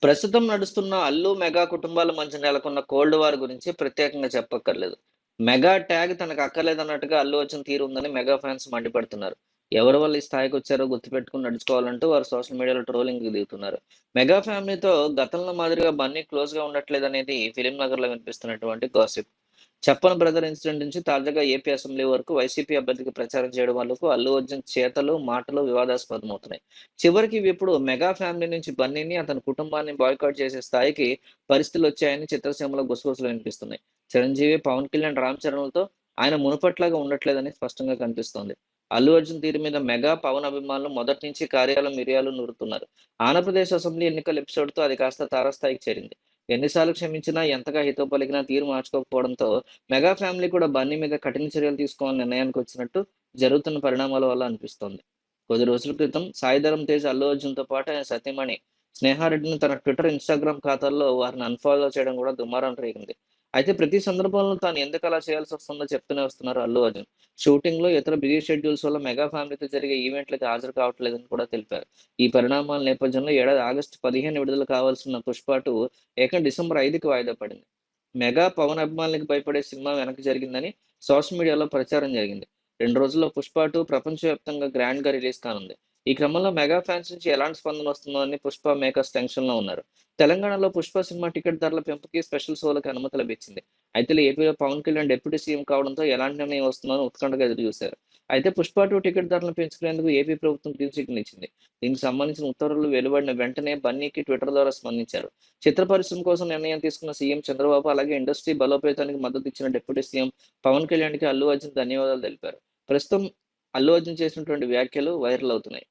ప్రస్తుతం నడుస్తున్న 'అల్లు' మెగా కుటుంబాల మధ్య నెలకొన్న కోల్డ్ వార్ గురించి ప్రత్యేకంగా చెప్పక్కర్లేదు. మెగా ట్యాగ్ తనకు అక్కర్లేదన్నట్టుగా అల్లు అర్జున్ తీరు ఉందని మెగా ఫ్యాన్స్ మండిపడుతున్నారు. ఎవరి వల్ల ఈ స్థాయికొచ్చారో గుర్తుపెట్టుకొని నడుచుకోవాలంటూ వారు సోషల్ మీడియాలో ట్రోలింగ్‌కి దిగుతున్నారు. మెగా ఫ్యామిలీతో గతంలో మాదిరిగా బన్నీ క్లోజ్‌గా ఉండట్లేదనేది ఫిల్మ్ నగర్‌లో వినిపిస్తున్నటువంటి గాసిప్. చెప్పన్ బ్రదర్ ఇన్సిడెంట్ నుంచి తాజాగా ఏపీ అసెంబ్లీ వరకు వైసీపీ అభ్యర్థికి ప్రచారం చేయడం వరకు అల్లు అర్జున్ చేతలు, మాటలు వివాదాస్పదమవుతున్నాయి. చివరికి ఇవిప్పుడు మెగా ఫ్యామిలీ నుంచి బన్నీని, అతని కుటుంబాన్ని బాయ్‌కాట్ చేసే స్థాయికి పరిస్థితులొచ్చాయని చిత్రసీమలో గుసగుసలు వినిపిస్తున్నాయి. చిరంజీవి, పవన్ కళ్యాణ్, రామ్ చరణ్‌లతో ఆయన మునుపట్లాగా ఉండట్లేదని స్పష్టంగా కనిపిస్తోంది. అల్లు అర్జున్ తీరు మీద మెగా, పవన్ అభిమానులు మొదటి నుంచి కార్యాలు, మిరియాలు నూరుతున్నారు. ఆంధ్రప్రదేశ్ అసెంబ్లీ ఎన్నికల ఎపిసోడ్‌తో అది కాస్త తారాస్థాయికి చేరింది. ఎన్నిసార్లు క్షమించినా, ఎంతగా హితవు పలికినా తీరు మార్చుకోకపోవడంతో మెగా ఫ్యామిలీ కూడా బన్నీ మీద కఠిన చర్యలు తీసుకోవాలని నిర్ణయానికొచ్చినట్టు జరుగుతున్న పరిణామాల వల్ల అనిపిస్తోంది. కొద్ది రోజుల క్రితం సాయి తేజ్ అల్లు అర్జున్‌తో పాటు ఆయన సతీమణి స్నేహారెడ్డిని తన ట్విట్టర్, ఇన్‌స్టాగ్రామ్ ఖాతాల్లో వారిని అన్‌ఫాలో చేయడం కూడా దుమారం రేగింది. అయితే ప్రతి సందర్భంలో తాను ఎందుకలా చేయాల్సొస్తుందో చెప్తూనే వస్తున్నారు అల్లు అర్జున్. షూటింగ్‌లో ఇతర బిజీ షెడ్యూల్స్ వల్ల మెగా ఫ్యామిలీతో జరిగే ఈవెంట్‌లకి హాజరు కావట్లేదని కూడా తెలిపారు. ఈ పరిణామాల నేపథ్యంలో ఏడాది ఆగస్టు 15 విడుదల కావాల్సిన 'పుష్ప 2' ఏకంగా డిసెంబర్ 5కి వాయిదా పడింది. మెగా, పవన్ అభిమానులకి భయపడే సినిమా వెనక జరిగిందని సోషల్ మీడియాలో ప్రచారం జరిగింది. 2 రోజుల్లో 'పుష్ప 2' ప్రపంచవ్యాప్తంగా గ్రాండ్‌గా రిలీజ్ కానుంది. ఈ క్రమంలో మెగా ఫ్యాన్స్ నుంచి ఎలాంటి స్పందన వస్తుందో అని 'పుష్ప' మేకర్స్ టెన్షన్‌లో ఉన్నారు. తెలంగాణలో 'పుష్ప' సినిమా టికెట్ ధరల పెంపుకి స్పెషల్ షోలకి అనుమతి లభించింది. అయితే ఏపీలో పవన్ కళ్యాణ్ డిప్యూటీ సీఎం కావడంతో ఎలాంటి నిర్ణయం వస్తుందో అని ఉత్కంఠగా ఎదురుచూశారు. అయితే 'పుష్ప 2' టికెట్ ధరలను పెంచుకునేందుకు ఏపీ ప్రభుత్వం గ్రీన్ సిగ్నల్ ఇచ్చింది. దీనికి సంబంధించిన ఉత్తర్వులు వెలువడిన వెంటనే బన్నీకి ట్విట్టర్ ద్వారా స్పందించారు. చిత్ర పరిశ్రమ కోసం నిర్ణయం తీసుకున్న సీఎం చంద్రబాబు, అలాగే ఇండస్ట్రీ బలోపేతానికి మద్దతిచ్చిన డిప్యూటీ సీఎం పవన్ కళ్యాణ్‌కి అల్లు అర్జున్ ధన్యవాదాలు తెలిపారు. ప్రస్తుతం అల్లు అర్జున్ చేసినటువంటి వ్యాఖ్యలు వైరల్ అవుతున్నాయి.